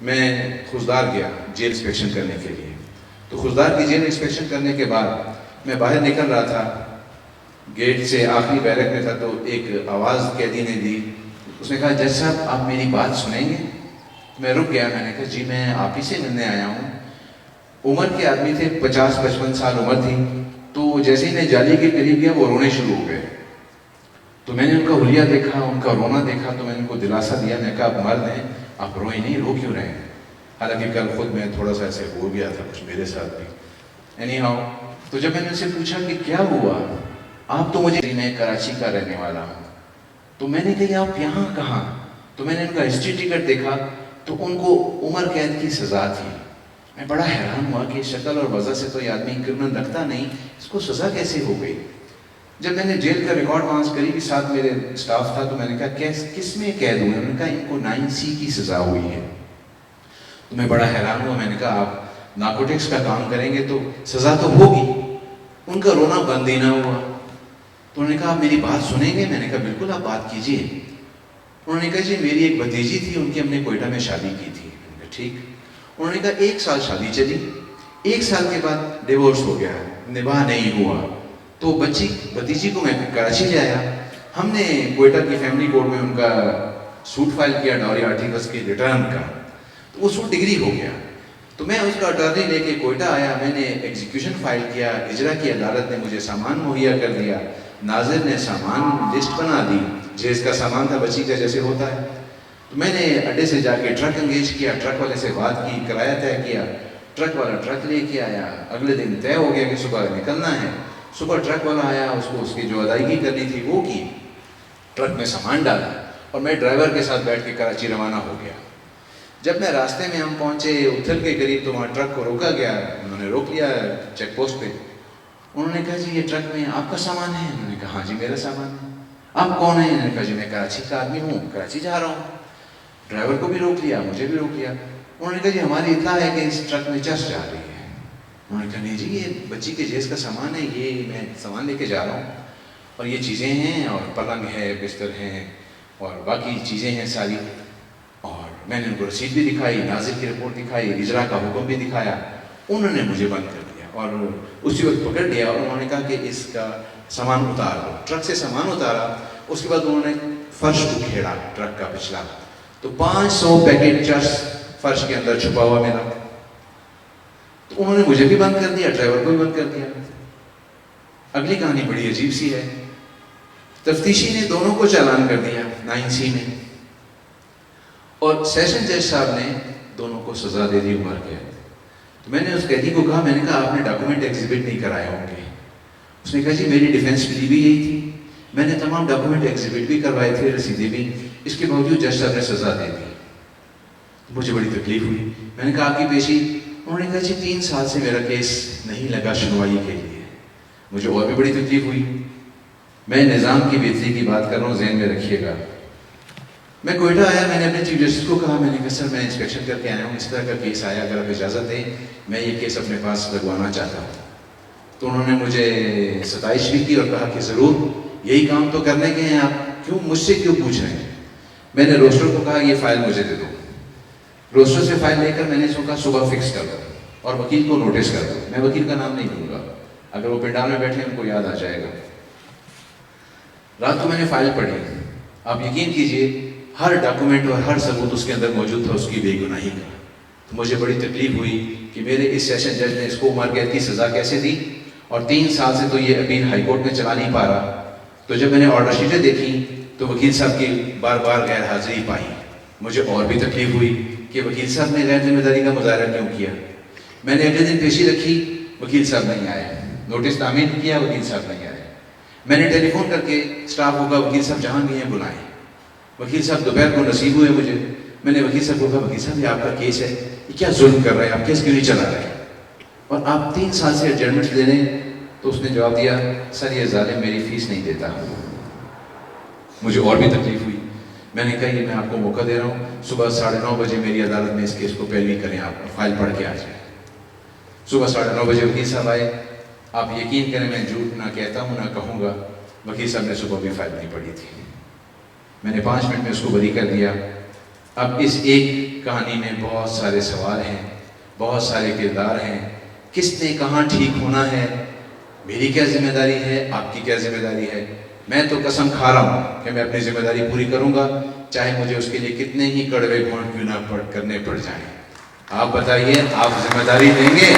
میں خوزدار گیا jail inspection کرنے کے لیے. تو خوزدار کی جیل انسپیکشن کرنے کے بعد میں باہر نکل رہا تھا, گیٹ سے آخری بیرک میں تھا, تو ایک آواز قیدی نے دی. اس نے کہا جج صاحب آپ میری بات سنیں گے؟ میں رک گیا. میں نے کہا جی میں آپ ہی سے ملنے آیا ہوں. عمر کے آدمی تھے, 50-55 سال عمر تھی. تو جیسے ہی میں جالی کے قریب گیا وہ رونے شروع ہو گئے. تو میں نے ان کا حلیہ دیکھا, ان کا رونا دیکھا, تو میں نے ان کو دلاسا دیا. میں نے کہا آپ مرد ہیں, آپ روئیں نہیں, رو کیوں رہے ہیں؟ حالانکہ کل خود میں تھوڑا سا ایسے ہو گیا تھا کچھ میرے ساتھ بھی. اینی ہاؤ, تو جب میں نے ان سے پوچھا کہ کیا ہوا, آپ تو مجھے میں کراچی کا رہنے والا ہوں. تو میں نے کہا آپ یہاں کہاں؟ تو میں نے ان کا ہسٹری ٹکٹ دیکھا تو ان کو عمر قید کی سزا تھی. میں بڑا حیران ہوا کہ شکل اور وضع سے تو یہ آدمی کرمنل لگتا نہیں, اس کو سزا کیسے ہو گئی؟ جب میں نے جیل کا ریکارڈ وہاں سے کری, ساتھ میرے اسٹاف تھا, تو میں نے کہا کس میں قید ہوئے؟ انہوں نے کہا ان کو 9C کی سزا ہوئی ہے. تو میں بڑا حیران ہوا. میں نے کہا آپ نارکوٹکس کا کام کریں گے تو سزا تو ہوگی. ان کا رونا بند ہی نہ ہوا. تو انہوں نے کہا آپ میری بات سنیں گے؟ میں نے کہا بالکل آپ بات کیجیے. انہوں نے کہا جی میری ایک بھتیجی تھی, ان کی ہم نے کوئٹہ میں شادی کی تھی. میں نے کہا ٹھیک. انہوں نے کہا 1 سال شادی چلی, 1 سال کے بعد ڈیورس ہو گیا, نباہ نہیں ہوا. تو بھتیجی کو میں کراچی لے آیا. ہم نے کوئٹہ کی فیملی کورٹ میں ان کا سوٹ فائل کیا ڈاوری آرٹیکلس کے ریٹرن کا. تو وہ سوٹ ڈگری ہو گیا. تو میں اس کا اٹارنی لے کے کوئٹہ آیا. میں نے ایگزیکیوشن فائل کیا. اجرا کی عدالت نے مجھے سامان مہیا کر دیا. ناظر نے سامان لسٹ بنا دی, جیز کا سامان تھا بچی کا جیسے ہوتا ہے. تو میں نے اڈے سے جا کے ٹرک انگیج کیا, ٹرک والے سے بات کی, کرایہ طے کیا. ٹرک والا ٹرک لے کے آیا. اگلے دن طے ہو گیا کہ صبح نکلنا ہے. صبح ٹرک والا آیا, اس کو اس کی جو ادائیگی کرنی تھی وہ کی, ٹرک میں سامان ڈالا اور میں ڈرائیور کے ساتھ بیٹھ کے کراچی روانہ ہو گیا. جب میں راستے میں ہم پہنچے اتھل کے قریب تو وہاں ٹرک کو روکا گیا. انہوں نے روک لیا چیک پوسٹ پہ. انہوں نے کہا جی یہ ٹرک میں آپ کا سامان ہے؟ انہوں نے کہا ہاں جی میرا سامان ہے. آپ کون ہیں؟ انہوں نے کہا جی میں کراچی کا آدمی ہوں, کراچی جا رہا ہوں. ڈرائیور کو بھی روک لیا, مجھے بھی روک لیا. انہوں نے کہا جی ہماری اطلاع ہے کہ اس ٹرک میں چرس جا رہی ہے. انہوں نے کہا نہیں جی یہ بچی کے جیز کا سامان ہے, یہ میں سامان لے کے جا رہا ہوں, اور یہ چیزیں ہیں, اور پلنگ ہے, بستر ہیں, اور باقی چیزیں ہیں ساری. اور میں نے ان کو رسید بھی دکھائی, ناظر کی رپورٹ دکھائی, اجرا کا حکم بھی دکھایا. انہوں نے مجھے بند کر دیا اور اسی وقت پکڑ لیا, اور انہوں نے کہا کہ اس کا سامان اتار دو. ٹرک سے سامان اتارا. اس کے بعد انہوں نے فرش کو کھیڑا ٹرک کا پچھلا, تو 500 پیکٹ چرس فرش کے اندر چھپا ہوا میرا. تو انہوں نے مجھے بھی بند کر دیا, ڈرائیور کو بھی بند کر دیا. اگلی کہانی بڑی عجیب سی ہے. تفتیشی نے دونوں کو چالان کر دیا 9C میں, اور سیشن جج صاحب نے دونوں کو سزا دے دی عمر قید. تو میں نے اس قیدی کو کہا, میں نے کہا آپ نے ڈاکومنٹ ایگزیبٹ نہیں کرائے ہوں گے. اس نے کہا جی میری ڈیفینس پلی بھی یہی تھی, میں نے تمام ڈاکومنٹ ایگزیبٹ بھی کروائے تھے, رسیدیں بھی, اس کے باوجود جج صاحب نے سزا دے دی. مجھے بڑی تکلیف ہوئی. میں نے کہا آپ کی پیشی؟ انہوں نے کہا جی 3 سال سے میرا کیس نہیں لگا سنوائی کے لیے. مجھے اور بھی بڑی تکلیف ہوئی. میں نظام کی بہتری کی بات کر رہا ہوں, ذہن میں رکھیے گا. میں کوئٹہ آیا, میں نے اپنے چیف جسٹس کو کہا, میں نے کہا سر میں انسپیکشن کر کے آیا ہوں, اس طرح کا کیس آیا, اگر آپ اجازت دیں میں یہ کیس اپنے پاس لگوانا چاہتا ہوں. تو انہوں نے مجھے ستائش بھی کی اور کہا کہ ضرور, یہی کام تو کرنے کے ہیں آپ, کیوں مجھ سے کیوں پوچھ رہے ہیں؟ میں نے روسٹر کو کہا یہ فائل مجھے دے دو. روسٹر سے فائل لے کر میں نے اس کو کہا صبح فکس کر دو اور وکیل کو نوٹس کر دو. میں وکیل کا نام نہیں دوں گا, اگر وہ پنڈال میں بیٹھے ان کو یاد آ جائے گا. رات کو میں نے فائل پڑھی. آپ یقین کیجئے ہر ڈاکومنٹ اور ہر ثبوت اس کے اندر موجود تھا اس کی بے گناہی کا. مجھے بڑی تکلیف ہوئی کہ میرے اس سیشن جج نے اس کو عمر قید کی سزا کیسے دی, اور 3 سال سے تو یہ اپیل ہائی کورٹ میں چلا نہیں پا رہا. تو جب میں نے آرڈر شیٹیں دیکھی تو وکیل صاحب کی بار بار غیر حاضری پائی. مجھے اور بھی تکلیف ہوئی کہ وکیل صاحب نے غیر ذمہ داری کا مظاہرہ کیوں کیا. میں نے اگلے دن پیشی رکھی, وکیل صاحب نہیں آئے. نوٹس تعمیر کیا, وکیل صاحب نہیں آئے. میں نے ٹیلی فون کر کے اسٹاف کو کہا وکیل صاحب جہاں بھی ہیں بلائیں. وکیل صاحب دوپہر کو نصیب ہوئے مجھے. میں نے وکیل صاحب کو کہا وکیل صاحب یہ آپ کا کیس ہے, یہ کیا ظلم کر رہے ہیں آپ, کیس کیوں نہیں چلا رہے ہیں, اور آپ 3 سال سے ایڈجرمنٹ دے رہے ہیں. تو اس نے جواب دیا سر یہ ظالم میری فیس نہیں دیتا. مجھے اور بھی تکلیف ہوئی. میں نے کہا یہ میں آپ کو موقع دے رہا ہوں, صبح 9:30 بجے میری عدالت میں اس کیس کو پیروی کریں, آپ فائل پڑھ کے آ جائیں. صبح 9:30 بجے وکیل صاحب آئے. آپ یقین کریں میں جھوٹ نہ کہتا ہوں نہ کہوں گا, وکیل صاحب نے صبح بھی فائل نہیں پڑھی تھی. میں نے 5 منٹ میں اس کو بری کر دیا. اب اس ایک کہانی میں بہت سارے سوال ہیں، بہت سارے کردار ہیں، کس نے کہاں ٹھیک ہونا ہے، میری کیا ذمہ داری ہے، آپ کی کیا ذمہ داری ہے۔ میں تو قسم کھا رہا ہوں کہ میں اپنی ذمہ داری پوری کروں گا، چاہے مجھے اس کے لیے کتنے ہی کڑوے گھونٹ کیوں نہ کرنے پڑ جائیں۔ آپ بتائیے، آپ ذمہ داری لیں گے؟